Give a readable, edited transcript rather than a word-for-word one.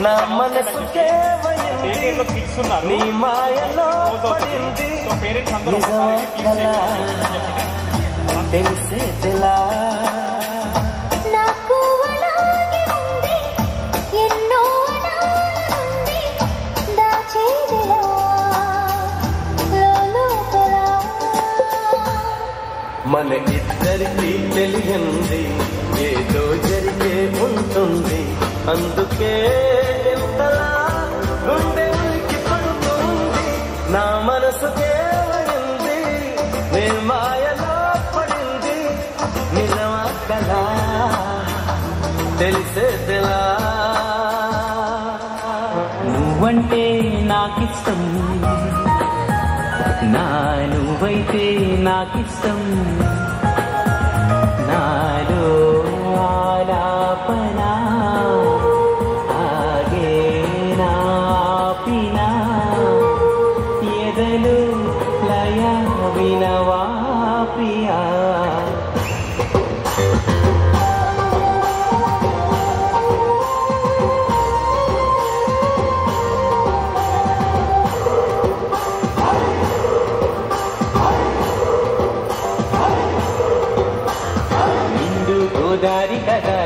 నా మనసుకే నీ మాయలో పడింది తెలిసే తెలా నాకు అలాగే ఉంది ఎన్నో ఉంది దాచేదిలా లోపల మన ఇద్దరికి తెలియంది ఏదో జరిగే ఉంటుంది అందుకే ఎంతలా గుండె ఉలికి పడుతుంది నా మనసుకే అయింది నీ మాయలో పడింది నిజమా కలా తెలిసేదిలా నువ్వంటే నాకిష్టం నా నువ్వైతే నాకిష్టం నాలో ఆలాపనా ఆగే నాపినా ఎదలు లయ వినవా ప్రియా గోదారి కదా